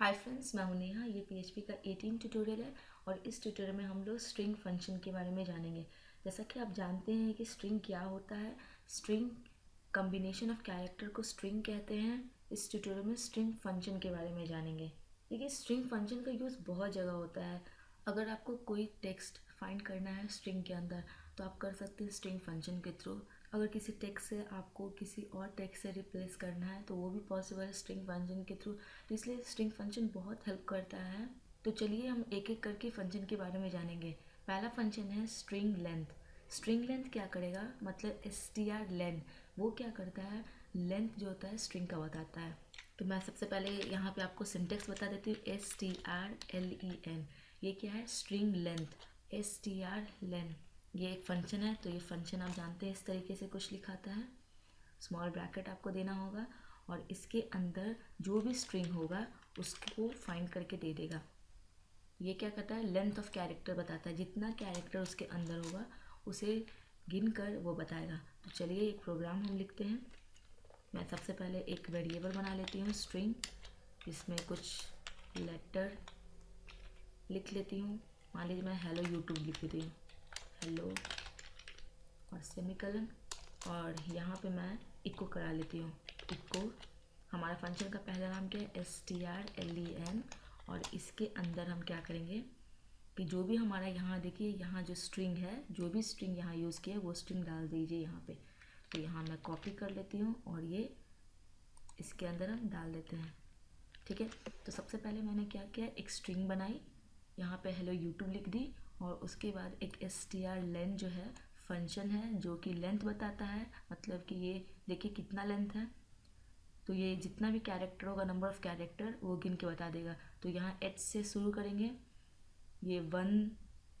Hi friends, मैं हूं नेहा। ये PHP का 18 ट्यूटोरियल है और इस ट्यूटोरियल में हम लोग स्ट्रिंग फंक्शन के बारे में जानेंगे। जैसा कि आप जानते हैं कि स्ट्रिंग क्या होता है। स्ट्रिंग कॉम्बिनेशन ऑफ कैरेक्टर को स्ट्रिंग कहते हैं। इस ट्यूटोरियल में स्ट्रिंग फंक्शन के बारे में जानेंगे। देखिए, स्ट्रिंग फंक्शन का यूज़ बहुत जगह होता है। अगर आपको कोई टेक्स्ट फाइंड करना है स्ट्रिंग के अंदर तो आप कर सकते हैं स्ट्रिंग फंक्शन के थ्रू। अगर किसी टेक्स्ट से आपको किसी और टेक्स्ट से रिप्लेस करना है तो वो भी पॉसिबल है स्ट्रिंग फंक्शन के थ्रू। तो इसलिए स्ट्रिंग फंक्शन बहुत हेल्प करता है। तो चलिए हम एक एक करके फंक्शन के बारे में जानेंगे। पहला फंक्शन है स्ट्रिंग लेंथ। स्ट्रिंग लेंथ क्या करेगा, मतलब str_len। वो क्या करता है, लेंथ जो होता है स्ट्रिंग का बताता है। तो मैं सबसे पहले यहाँ पे आपको सिंटेक्स बता देती हूँ। strlen ये क्या है, स्ट्रिंग लेंथ। strlen ये एक फंक्शन है। तो ये फंक्शन आप जानते हैं इस तरीके से कुछ लिखाता है। स्मॉल ब्रैकेट आपको देना होगा और इसके अंदर जो भी स्ट्रिंग होगा उसको फाइंड करके दे देगा। ये क्या करता है, लेंथ ऑफ कैरेक्टर बताता है। जितना कैरेक्टर उसके अंदर होगा उसे गिन कर वो बताएगा। तो चलिए एक प्रोग्राम हम लिखते हैं। मैं सबसे पहले एक वेरिएबल बना लेती हूँ स्ट्रिंग, जिसमें कुछ लेटर लिख लेती हूँ। मान लीजिए मैं हेलो यूट्यूब लिख देती हूँ, हेलो और सेमीकलन, और यहाँ पे मैं इको करा लेती हूँ। इको हमारा फंक्शन का पहला नाम क्या है, strlen। और इसके अंदर हम क्या करेंगे कि जो भी हमारा यहाँ देखिए, यहाँ जो स्ट्रिंग है, जो भी स्ट्रिंग यहाँ यूज़ किया है वो स्ट्रिंग डाल दीजिए यहाँ पे। तो यहाँ मैं कॉपी कर लेती हूँ और ये इसके अंदर हम डाल देते हैं। ठीक है, तो सबसे पहले मैंने क्या किया, एक स्ट्रिंग बनाई, यहाँ पे हेलो यूट्यूब लिख दी और उसके बाद एक strlen जो है फंक्शन है जो कि लेंथ बताता है। मतलब कि ये देखिए कितना लेंथ है। तो ये जितना भी कैरेक्टर होगा, नंबर ऑफ़ कैरेक्टर, वो गिन के बता देगा। तो यहाँ h से शुरू करेंगे। ये 1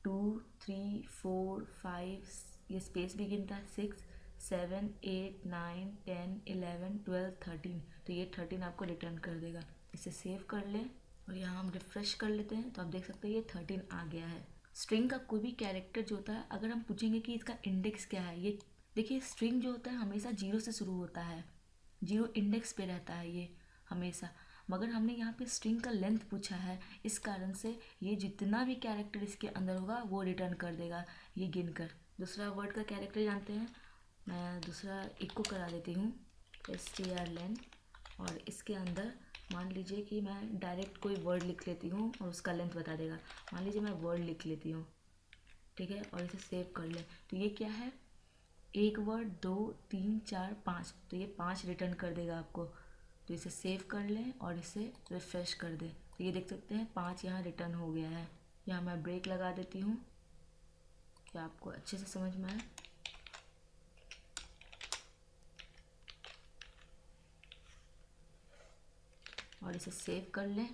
2 3 4 5, ये स्पेस भी गिनता है, 6 7 8 9 10 11 12 13। तो ये 13 आपको रिटर्न कर देगा। इसे सेव कर लें और यहाँ हम रिफ्रेश कर लेते हैं तो आप देख सकते हैं ये 13 आ गया है। स्ट्रिंग का कोई भी कैरेक्टर जो होता है, अगर हम पूछेंगे कि इसका इंडेक्स क्या है, ये देखिए स्ट्रिंग जो होता है हमेशा 0 से शुरू होता है। 0 इंडेक्स पे रहता है ये हमेशा। मगर हमने यहाँ पे स्ट्रिंग का लेंथ पूछा है, इस कारण से ये जितना भी कैरेक्टर इसके अंदर होगा वो रिटर्न कर देगा ये गिन कर। दूसरा वर्ड का कैरेक्टर जानते हैं, मैं दूसरा इको करा देती हूँ strlen। और इसके अंदर मान लीजिए कि मैं डायरेक्ट कोई वर्ड लिख लेती हूँ और उसका लेंथ बता देगा। मान लीजिए मैं वर्ड लिख लेती हूँ, ठीक है, और इसे सेव कर लें। तो ये क्या है, एक वर्ड, 2 3 4 5, तो ये 5 रिटर्न कर देगा आपको। तो इसे सेव कर लें और इसे रिफ्रेश कर दें तो ये देख सकते हैं 5 यहाँ रिटर्न हो गया है। यहाँ मैं ब्रेक लगा देती हूँ कि आपको अच्छे से समझ में आए। और इसे सेव कर लें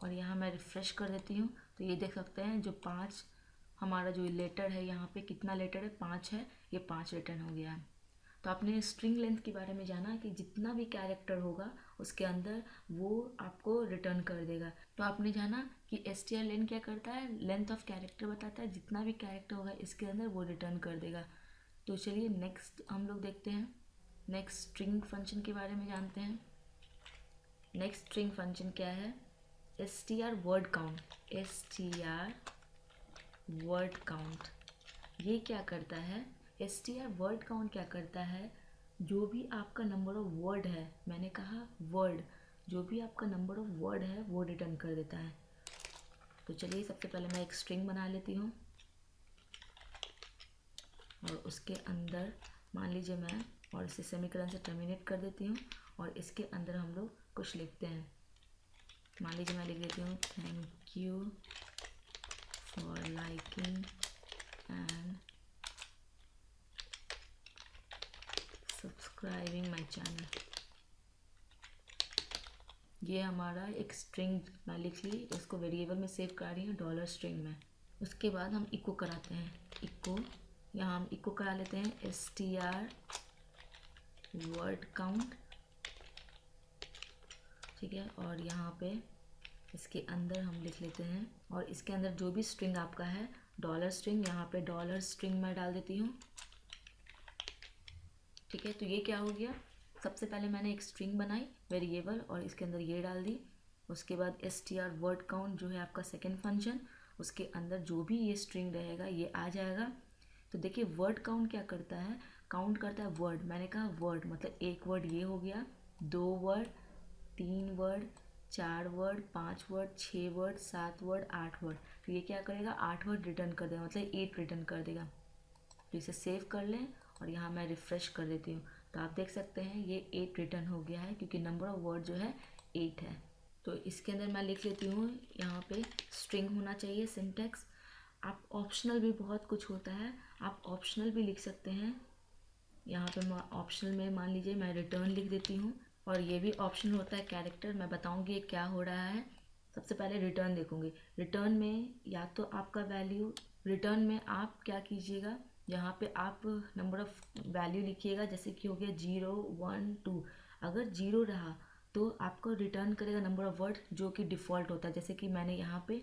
और यहाँ मैं रिफ्रेश कर देती हूँ। तो ये देख सकते हैं जो 5 हमारा जो लेटर है, यहाँ पे कितना लेटर है, 5 है, ये 5 रिटर्न हो गया है। तो आपने स्ट्रिंग लेंथ के बारे में जाना कि जितना भी कैरेक्टर होगा उसके अंदर वो आपको रिटर्न कर देगा। तो आपने जाना कि strlen क्या करता है, लेंथ ऑफ कैरेक्टर बताता है। जितना भी कैरेक्टर होगा इसके अंदर वो रिटर्न कर देगा। तो चलिए नेक्स्ट हम लोग देखते हैं, नेक्स्ट स्ट्रिंग फंक्शन के बारे में जानते हैं। नेक्स्ट स्ट्रिंग फंक्शन क्या है, str word count. str word count ये क्या करता है, str वर्ड काउंट क्या करता है, जो भी आपका नंबर ऑफ वर्ड है, मैंने कहा वर्ड, जो भी आपका नंबर ऑफ वर्ड है वो रिटर्न कर देता है। तो चलिए सबसे पहले मैं एक स्ट्रिंग बना लेती हूँ और उसके अंदर मान लीजिए मैं, और इसे सेमीकोलन से टर्मिनेट कर देती हूँ और इसके अंदर हम लोग कुछ लिखते हैं। मान लीजिए मैं लिख देती हूँ thank you for liking and subscribing my channel. ये हमारा एक स्ट्रिंग मैं लिख ली, इसको वेरिएबल में सेव कर रही हूँ डॉलर स्ट्रिंग में। उसके बाद हम इको कराते हैं, इको, यहाँ हम इको करा लेते हैं str वर्ड काउंट, ठीक है। और यहाँ पे इसके अंदर हम लिख लेते हैं, और इसके अंदर जो भी स्ट्रिंग आपका है डॉलर स्ट्रिंग, यहाँ पे डॉलर स्ट्रिंग मैं डाल देती हूँ, ठीक है। तो ये क्या हो गया, सबसे पहले मैंने एक स्ट्रिंग बनाई वेरिएबल और इसके अंदर ये डाल दी। उसके बाद str वर्ड काउंट जो है आपका सेकेंड फंक्शन, उसके अंदर जो भी ये स्ट्रिंग रहेगा ये आ जाएगा। तो देखिए वर्ड काउंट क्या करता है, काउंट करता है वर्ड। मैंने कहा वर्ड मतलब एक वर्ड ये हो गया, 2 word, 3 word, 4 word, 5 word, 6 word, 7 word, 8 word. तो ये क्या करेगा, 8 वर्ड रिटर्न कर देगा, मतलब 8 रिटर्न कर देगा। तो इसे सेव कर लें और यहाँ मैं रिफ़्रेश कर देती हूँ। तो आप देख सकते हैं ये 8 रिटर्न हो गया है, क्योंकि नंबर ऑफ वर्ड जो है 8 है। तो इसके अंदर मैं लिख लेती हूँ यहाँ पे स्ट्रिंग होना चाहिए सिंटैक्स। आप ऑप्शनल भी बहुत कुछ होता है, आप ऑप्शनल भी लिख सकते हैं। यहाँ पे ऑप्शनल में मान लीजिए मैं रिटर्न लिख देती हूँ, और ये भी ऑप्शनल होता है कैरेक्टर। मैं बताऊँगी ये क्या हो रहा है। सबसे पहले रिटर्न देखूँगी। रिटर्न में या तो आपका वैल्यू, रिटर्न में आप क्या कीजिएगा, यहाँ पे आप नंबर ऑफ़ वैल्यू लिखिएगा, जैसे कि हो गया 0 1 2। अगर 0 रहा तो आपको रिटर्न करेगा नंबर ऑफ़ वर्ड जो कि डिफ़ॉल्ट होता है। जैसे कि मैंने यहाँ पे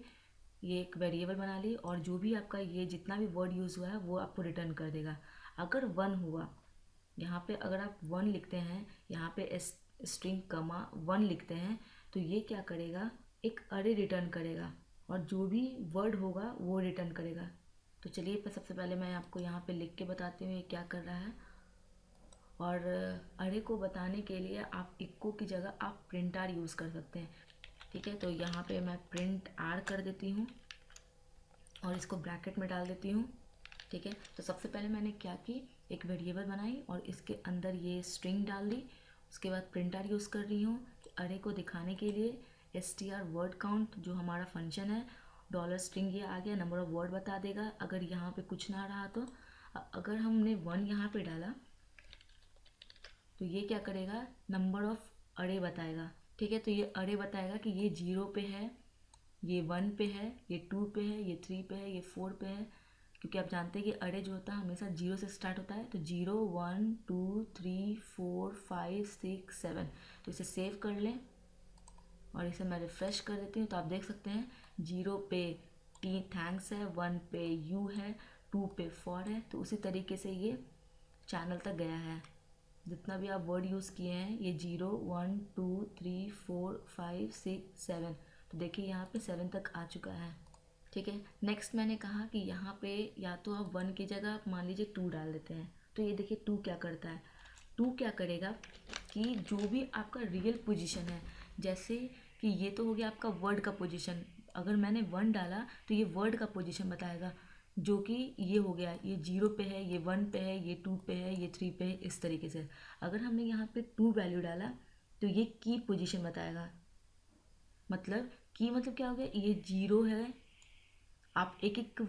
ये एक वेरिएबल बना ली, और जो भी आपका ये जितना भी वर्ड यूज़ हुआ है वो आपको रिटर्न कर देगा। अगर 1 हुआ, यहाँ पे अगर आप 1 लिखते हैं, यहाँ पे स्ट्रिंग कमा 1 लिखते हैं, तो ये क्या करेगा, एक अरे रिटर्न करेगा, और जो भी वर्ड होगा वो रिटर्न करेगा। तो चलिए सबसे पहले मैं आपको यहाँ पे लिख के बताती हूँ ये क्या कर रहा है। और अरे को बताने के लिए आप इक्को की जगह आप प्रिंट आर यूज़ कर सकते हैं। ठीक है, तो यहाँ पे मैं प्रिंट आर कर देती हूँ और इसको ब्रैकेट में डाल देती हूँ। ठीक है, तो सबसे पहले मैंने क्या की, एक वेरिएबल बनाई और इसके अंदर ये स्ट्रिंग डाल दी। उसके बाद प्रिंट आर यूज़ कर रही हूँ अरे को दिखाने के लिए। str वर्ड काउंट जो हमारा फंक्शन है, डॉलर स्ट्रिंग ये आ गया, नंबर ऑफ वर्ड बता देगा। अगर यहाँ पे कुछ ना रहा तो अगर हमने 1 यहाँ पे डाला तो ये क्या करेगा, नंबर ऑफ अरे बताएगा। ठीक है, तो ये अरे बताएगा कि ये 0 पे है, ये 1 पे है, ये 2 पे है, ये 3 पे है, ये 4 पे है। क्योंकि आप जानते हैं कि अरे जो होता है हमेशा 0 से स्टार्ट होता है। तो 0 1 2 3 4 5 6 7। तो इसे सेव कर लें और इसे मैं रिफ़्रेश कर देती हूँ। तो आप देख सकते हैं 0 पे टी थैंक्स है, 1 पे यू है, 2 पे फॉर है। तो उसी तरीके से ये चैनल तक गया है। जितना भी आप वर्ड यूज़ किए हैं, ये 0 1 2 3 4 5 6 7। तो देखिए यहाँ पे 7 तक आ चुका है। ठीक है, नेक्स्ट मैंने कहा कि यहाँ पे या तो आप 1 की जगह आप मान लीजिए 2 डाल देते हैं। तो ये देखिए 2 क्या करता है, 2 क्या करेगा कि जो भी आपका रियल पोजीशन है, जैसे कि ये तो हो गया आपका वर्ड का पोजीशन। अगर मैंने 1 डाला तो ये वर्ड का पोजीशन बताएगा, जो कि ये हो गया, ये 0 पे है, ये 1 पे है, ये 2 पे है, ये 3 पे है, इस तरीके से। अगर हमने यहाँ पे 2 वैल्यू डाला तो ये की पोजीशन बताएगा। मतलब की मतलब क्या हो गया, ये 0 है। आप एक एक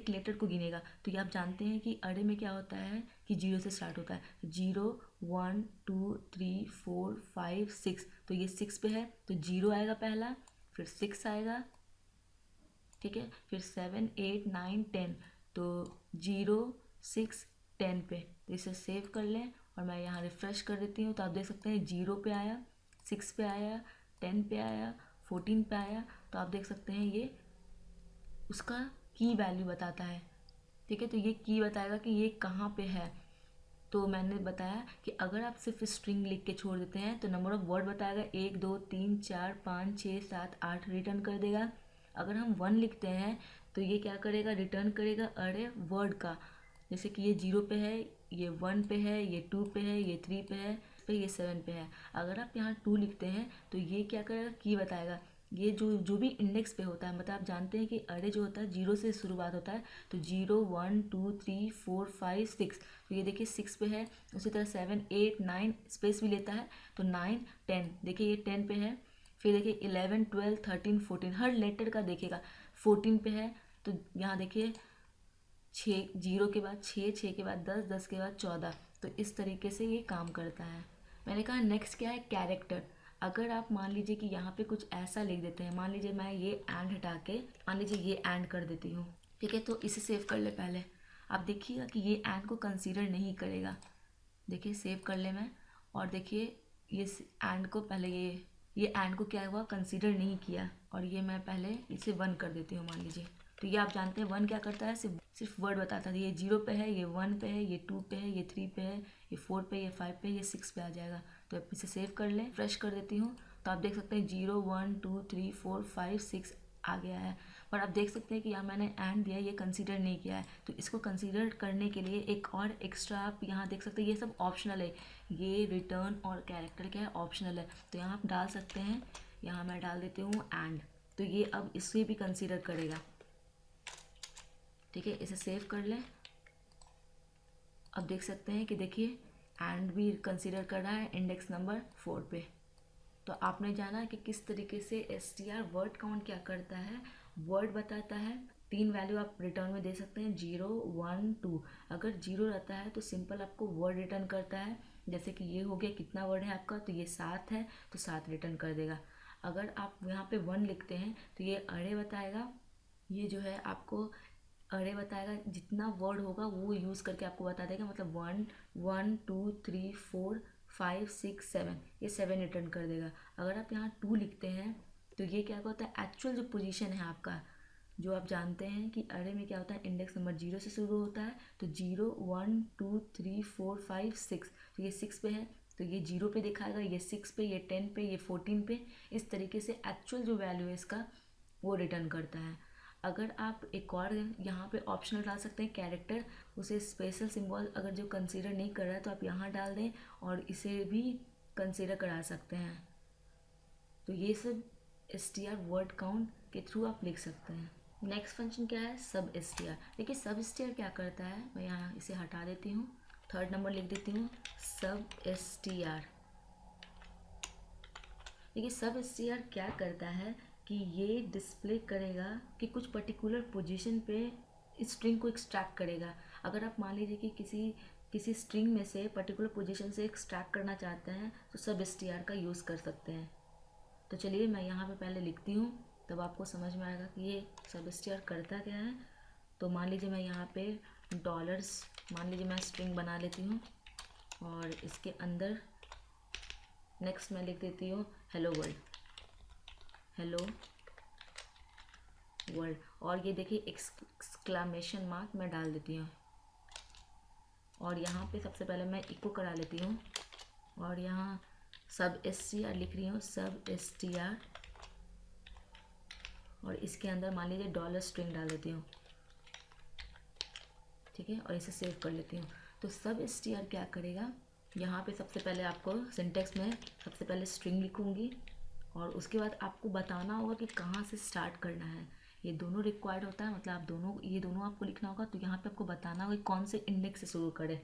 लेटर को गिनेगा। तो ये आप जानते हैं कि अरे में क्या होता है कि 0 से स्टार्ट होता है। 0 1 2 3 4 5 6। तो ये 6 पे है, तो 0 आएगा पहला, फिर 6 आएगा। ठीक है, फिर 7 8 9 10। तो 0 6 10 पे। तो इसे सेव कर लें और मैं यहाँ रिफ़्रेश कर देती हूँ। तो आप देख सकते हैं 0 पे आया, 6 पे आया, 10 पे आया, 14 पे आया। तो आप देख सकते हैं ये उसका की वैल्यू बताता है। ठीक है, तो ये की बताएगा कि ये कहाँ पे है। तो मैंने बताया कि अगर आप सिर्फ स्ट्रिंग लिख के छोड़ देते हैं तो नंबर ऑफ वर्ड बताएगा 1 2 3 4 5 6 7 8 रिटर्न कर देगा। अगर हम 1 लिखते हैं तो ये क्या करेगा, रिटर्न करेगा अरे वर्ड का। जैसे कि ये 0 पे है, ये 1 पे है, ये 2 पे है, ये 3 पे है, ये 7 पे है। अगर आप यहाँ 2 लिखते हैं तो ये क्या करेगा, की बताएगा। ये जो भी इंडेक्स पे होता है, मतलब आप जानते हैं कि अरे जो होता है 0 से शुरुआत होता है। तो 0 1 2 3 4 5 6। तो ये देखिए 6 पे है। उसी तरह 7 8 9 स्पेस भी लेता है। तो 9 10, देखिए ये 10 पे है। फिर देखिए 11 12 13 14, हर लेटर का देखेगा। 14 पे है, तो यहाँ देखिए 6, 0 के बाद 6, 6 के बाद 10, 10 के बाद 14। तो इस तरीके से ये काम करता है। मैंने कहा नेक्स्ट क्या है, कैरेक्टर। अगर आप मान लीजिए कि यहाँ पे कुछ ऐसा लिख देते हैं, मान लीजिए मैं ये एंड हटा के मान लीजिए ये एंड कर देती हूँ। ठीक है, तो इसे सेव कर ले पहले। आप देखिएगा कि ये एंड को कंसीडर नहीं करेगा। देखिए सेव कर ले मैं, और देखिए ये एंड को पहले ये एंड को क्या हुआ, कंसीडर नहीं किया। और ये मैं पहले इसे 1 कर देती हूँ मान लीजिए। तो ये आप जानते हैं 1 क्या करता है, सिर्फ वर्ड बताता है। ये 0 पे है, ये 1 पे है, ये 2 पे है, ये 3 पे है, ये 4 पे, ये 5 पे, ये 6 पे आ जाएगा। तो अब इसे सेव कर लें, फ्रेश कर देती हूँ। तो आप देख सकते हैं 0 1 2 3 4 5 6 आ गया है। पर आप देख सकते हैं कि यहाँ मैंने एंड दिया, ये कंसीडर नहीं किया है। तो इसको कंसीडर करने के लिए एक और एक्स्ट्रा आप यहाँ देख सकते हैं, ये सब ऑप्शनल है, ये रिटर्न और कैरेक्टर क्या है, ऑप्शनल है। तो यहाँ आप डाल सकते हैं, यहाँ मैं डाल देती हूँ एंड, तो ये अब इसे भी कंसीडर करेगा। ठीक है, इसे सेव कर लें। अब देख सकते हैं कि देखिए एंड भी कंसीडर कर रहा है इंडेक्स नंबर 4 पे। तो आपने जाना कि किस तरीके से str वर्ड काउंट क्या करता है, वर्ड बताता है। 3 वैल्यू आप रिटर्न में दे सकते हैं, 0 1 2। अगर 0 रहता है तो सिंपल आपको वर्ड रिटर्न करता है। जैसे कि ये हो गया, कितना वर्ड है आपका, तो ये 7 है, तो 7 रिटर्न कर देगा। अगर आप यहाँ पे 1 लिखते हैं तो ये अरे बताएगा, ये जो है आपको अरे बताएगा, जितना वर्ड होगा वो यूज़ करके आपको बता देगा। मतलब 1 1 2 3 4 5 6 7, ये 7 रिटर्न कर देगा। अगर आप यहाँ 2 लिखते हैं तो ये क्या होता है, एक्चुअल जो पोजीशन है आपका, जो आप जानते हैं कि अरे में क्या होता है, इंडेक्स नंबर 0 से शुरू होता है। तो 0 1 2 3 4 5 6, तो ये 6 पे है, तो ये 0 पे दिखाएगा, ये 6 पे, ये 10 पे, ये 14 पे। इस तरीके से एक्चुअल जो वैल्यू है इसका वो रिटर्न करता है। अगर आप एक और यहाँ पे ऑप्शनल डाल सकते हैं कैरेक्टर, उसे स्पेशल सिंबल अगर जो कंसीडर नहीं कर रहा है तो आप यहाँ डाल दें और इसे भी कंसीडर करा सकते हैं। तो ये सब str वर्ड काउंट के थ्रू आप लिख सकते हैं। नेक्स्ट फंक्शन क्या है, सब str। देखिए सब str क्या करता है, मैं यहाँ इसे हटा देती हूँ, 3rd नंबर लिख देती हूँ, सब str। देखिए सब str क्या करता है कि ये डिस्प्ले करेगा कि कुछ पर्टिकुलर पोजीशन पे स्ट्रिंग को एक्सट्रैक्ट करेगा। अगर आप मान लीजिए कि किसी स्ट्रिंग में से पर्टिकुलर पोजीशन से एक्सट्रैक्ट करना चाहते हैं तो सब str का यूज़ कर सकते हैं। तो चलिए मैं यहाँ पे पहले लिखती हूँ, तब आपको समझ में आएगा कि ये सब str करता क्या है। तो मान लीजिए मैं यहाँ पे डॉलर्स, मान लीजिए मैं स्ट्रिंग बना लेती हूँ और इसके अंदर नेक्स्ट मैं लिख देती हूँ हेलो वर्ल्ड, हेलो वर्ल्ड। और ये देखिए एक्सक्लामेशन मार्क मैं डाल देती हूँ और यहाँ पे सबसे पहले मैं इको करा लेती हूँ और यहाँ सब str लिख रही हूँ, सब str। और इसके अंदर मान लीजिए डॉलर स्ट्रिंग डाल देती हूँ, ठीक है, और इसे सेव कर लेती हूँ। तो सब str क्या करेगा, यहाँ पे सबसे पहले आपको सिंटेक्स में सबसे पहले स्ट्रिंग लिखूँगी और उसके बाद आपको बताना होगा कि कहाँ से स्टार्ट करना है। ये दोनों रिक्वायर्ड होता है, मतलब आप दोनों, ये दोनों आपको लिखना होगा। तो यहाँ पे आपको बताना होगा कि कौन से इंडेक्स से शुरू करें।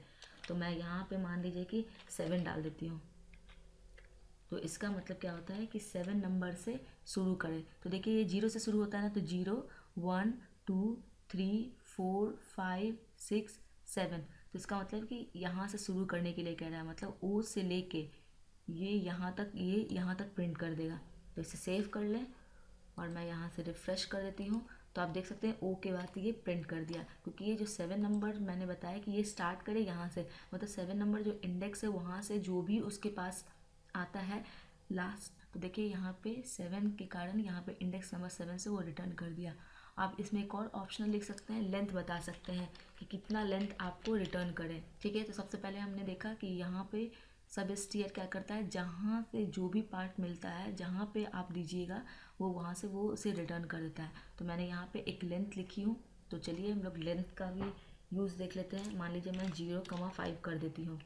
तो मैं यहाँ पे मान लीजिए कि 7 डाल देती हूँ। तो इसका मतलब क्या होता है कि 7 नंबर से शुरू करें। तो देखिए ये 0 से शुरू होता है ना, तो 0 1 2 3 4 5 6 7। तो इसका मतलब कि यहाँ से शुरू करने के लिए कह रहा है, मतलब ओ से लेके ये यहाँ तक प्रिंट कर देगा। तो इसे सेव कर लें और मैं यहाँ से रिफ़्रेश कर देती हूँ। तो आप देख सकते हैं ओ के बाद ये प्रिंट कर दिया, क्योंकि ये जो 7 नंबर मैंने बताया कि ये स्टार्ट करे यहाँ से, मतलब 7 नंबर जो इंडेक्स है वहाँ से जो भी उसके पास आता है लास्ट। तो देखिए यहाँ पे 7 के कारण यहाँ पे इंडेक्स नंबर 7 से वो रिटर्न कर दिया। आप इसमें एक और ऑप्शनल लिख सकते हैं, लेंथ बता सकते हैं कि कितना लेंथ आपको रिटर्न करें। ठीक है, तो सबसे पहले हमने देखा कि यहाँ पे सब str क्या करता है, जहाँ से जो भी पार्ट मिलता है, जहाँ पे आप दीजिएगा वो वहाँ से वो उसे रिटर्न कर देता है। तो मैंने यहाँ पे एक लेंथ लिखी हूँ। तो चलिए हम लोग लेंथ का भी यूज़ देख लेते हैं। मान लीजिए मैं 0,5 कर देती हूँ,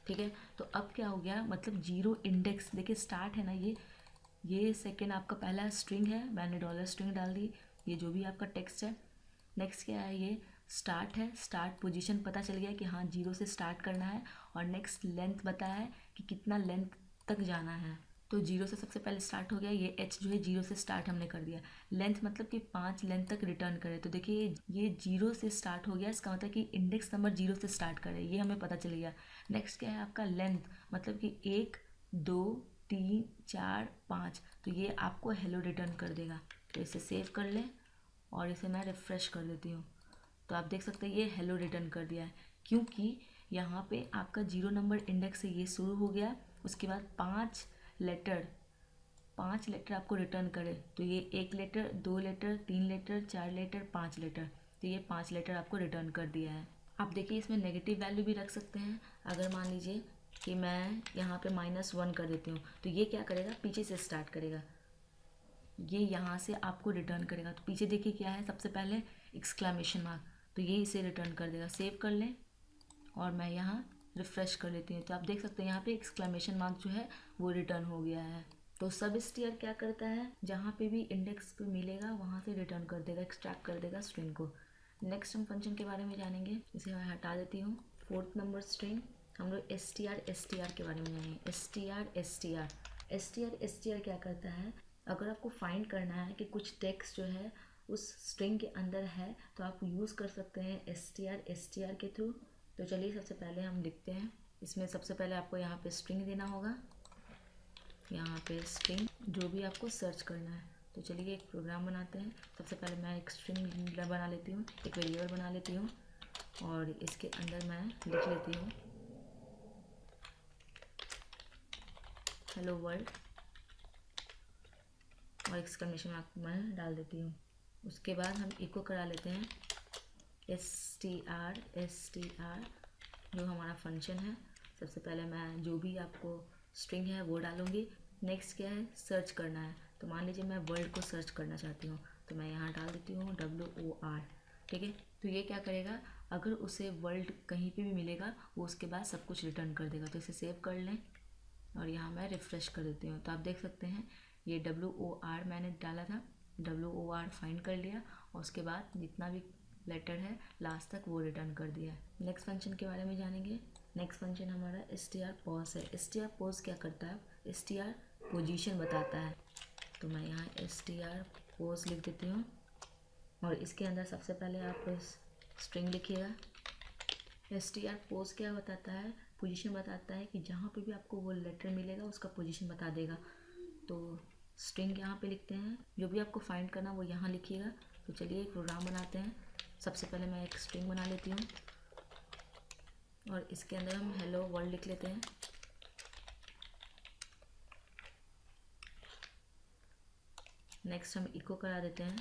ठीक है। तो अब क्या हो गया, मतलब 0 इंडेक्स, देखिए स्टार्ट है ना, ये सेकेंड आपका पहला स्ट्रिंग है, मैंने डॉलर स्ट्रिंग डाल दी, ये जो भी आपका टेक्स्ट है। नेक्स्ट क्या है, ये स्टार्ट है, स्टार्ट पोजीशन पता चल गया कि हाँ 0 से स्टार्ट करना है। और नेक्स्ट लेंथ बताया है कि कितना लेंथ तक जाना है। तो 0 से सबसे पहले स्टार्ट हो गया, ये h जो है 0 से स्टार्ट हमने कर दिया। लेंथ मतलब कि 5 लेंथ तक रिटर्न करे। तो देखिए ये 0 से स्टार्ट हो गया, इसका मतलब कि इंडेक्स नंबर 0 से स्टार्ट करे, ये हमें पता चल गया। नेक्स्ट क्या है आपका लेंथ, मतलब कि 1 2 3 4 5, तो ये आपको हेलो रिटर्न कर देगा। तो इसे सेव कर लें और इसे मैं रिफ़्रेश कर देती हूँ। तो आप देख सकते हैं ये हेलो रिटर्न कर दिया है, क्योंकि यहाँ पे आपका 0 नंबर इंडेक्स से ये शुरू हो गया, उसके बाद 5 लेटर आपको रिटर्न करे। तो ये 1 letter 2 letter 3 letter 4 letter 5 letter, तो ये 5 लेटर आपको रिटर्न कर दिया है। आप देखिए इसमें नेगेटिव वैल्यू भी रख सकते हैं। अगर मान लीजिए कि मैं यहाँ पे -1 कर देती हूँ, तो ये क्या करेगा, पीछे से स्टार्ट करेगा, ये यहाँ से आपको रिटर्न करेगा। तो पीछे देखिए क्या है, सबसे पहले एक्सक्लेमेशन मार्क, तो ये इसे रिटर्न कर देगा। सेव कर लें और मैं यहाँ रिफ़्रेश कर लेती हूँ, तो आप देख सकते हैं यहाँ पे एक्सक्लेमेशन मार्क जो है वो रिटर्न हो गया है। तो सब स्टीयर क्या करता है, जहाँ पे भी इंडेक्स पे मिलेगा वहाँ से रिटर्न कर देगा, एक्सट्रैक्ट कर देगा स्ट्रिंग को। नेक्स्ट हम फंक्शन के बारे में जानेंगे, इसे मैं हटा देती हूँ। 4th नंबर स्ट्रिंग, हम लोग str के बारे में जानेंगे। str क्या करता है, अगर आपको फाइंड करना है कि कुछ टेक्स्ट जो है उस स्ट्रिंग के अंदर है, तो आप यूज़ कर सकते हैं str के थ्रू। तो चलिए सबसे पहले हम लिखते हैं, इसमें सबसे पहले आपको यहाँ पे स्ट्रिंग देना होगा, यहाँ पे स्ट्रिंग जो भी आपको सर्च करना है। तो चलिए एक प्रोग्राम बनाते हैं। सबसे पहले मैं एक स्ट्रिंग बना लेती हूँ, एक वेरिएबल बना लेती हूँ और इसके अंदर मैं लिख लेती हूँ हेलो वर्ल्ड और एक्सक्लेमेशन मार्क मैं डाल देती हूँ। उसके बाद हम इको करा लेते हैं str जो हमारा फंक्शन है। सबसे पहले मैं जो भी आपको स्ट्रिंग है वो डालूँगी। नेक्स्ट क्या है, सर्च करना है, तो मान लीजिए मैं वर्ल्ड को सर्च करना चाहती हूँ, तो मैं यहाँ डाल देती हूँ WOR, ठीक है। तो ये क्या करेगा, अगर उसे वर्ल्ड कहीं पे भी मिलेगा वो उसके बाद सब कुछ रिटर्न कर देगा। तो इसे सेव कर लें और यहाँ मैं रिफ़्रेश कर देती हूँ, तो आप देख सकते हैं ये WOR मैंने डाला था, WOR फाइंड कर लिया और उसके बाद जितना भी लेटर है लास्ट तक वो रिटर्न कर दिया है। नेक्स्ट फंक्शन के बारे में जानेंगे। नेक्स्ट फंक्शन हमारा str pos है। str pos क्या करता है, str पोजीशन बताता है, तो मैं यहाँ str pos लिख देती हूँ और इसके अंदर सबसे पहले आप स्ट्रिंग लिखिएगा। str pos क्या बताता है, पोजीशन बताता है कि जहाँ पे भी आपको वो लेटर मिलेगा उसका पोजीशन बता देगा। तो स्ट्रिंग यहाँ पे लिखते हैं, जो भी आपको फाइंड करना वो यहाँ लिखिएगा। तो चलिए एक प्रोग्राम बनाते हैं। सबसे पहले मैं एक स्ट्रिंग बना लेती हूँ और इसके अंदर हम हेलो वर्ल्ड लिख लेते हैं। नेक्स्ट हम इको करा देते हैं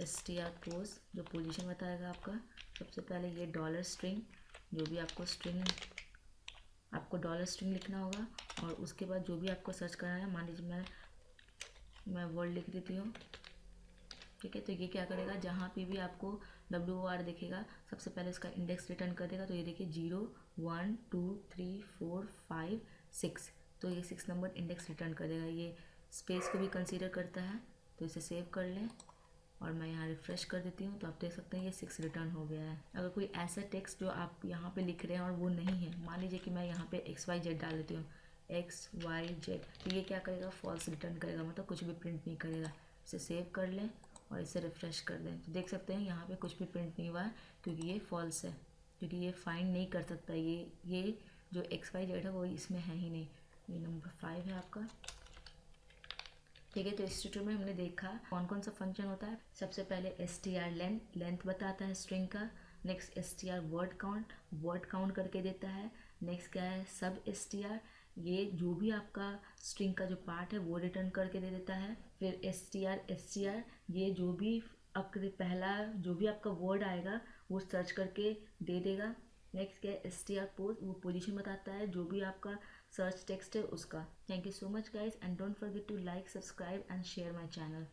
str pos जो पोजीशन बताएगा आपका। सबसे पहले ये डॉलर स्ट्रिंग, जो भी आपको डॉलर स्ट्रिंग लिखना होगा और उसके बाद जो भी आपको सर्च करना है, मान लीजिए मैं वर्ल्ड लिख देती हूँ, ठीक है। तो ये क्या करेगा, जहाँ पे भी आपको WOR दिखेगा सबसे पहले उसका इंडेक्स रिटर्न कर देगा। तो ये देखिए 0 1 2 3 4 5 6, तो ये 6 नंबर इंडेक्स रिटर्न कर देगा। ये स्पेस को भी कंसीडर करता है। तो इसे सेव कर लें और मैं यहाँ रिफ़्रेश कर देती हूँ, तो आप देख सकते हैं ये 6 रिटर्न हो गया है। अगर कोई ऐसा टेक्स्ट जो आप यहाँ पे लिख रहे हैं और वो नहीं है, मान लीजिए कि मैं यहाँ पे XYZ डाल देती हूँ, XYZ, तो ये क्या करेगा, फॉल्स रिटर्न करेगा, मतलब कुछ भी प्रिंट नहीं करेगा। इसे सेव कर लें और इसे रिफ़्रेश कर दें, तो देख सकते हैं यहाँ पे कुछ भी प्रिंट नहीं हुआ है क्योंकि ये फॉल्स है, क्योंकि ये फाइंड नहीं कर सकता। ये जो XYZ है वो इसमें है ही नहीं। ये नंबर 5 है आपका, ठीक है। तो इस ट्यूटोरियल में हमने देखा कौन कौन सा फंक्शन होता है। सबसे पहले str लेंथ बताता है स्ट्रिंग का। नेक्स्ट str वर्ड काउंट करके देता है। नेक्स्ट क्या है, सब str, ये जो भी आपका स्ट्रिंग का जो पार्ट है वो रिटर्न करके दे देता है। फिर str ये जो भी पहला जो भी आपका वर्ड आएगा वो सर्च करके दे देगा। नेक्स्ट क्या है, str पोज, वो पोजीशन बताता है जो भी आपका सर्च टेक्स्ट है उसका। Thank you so much guys, and don't forget to like, subscribe and share my channel.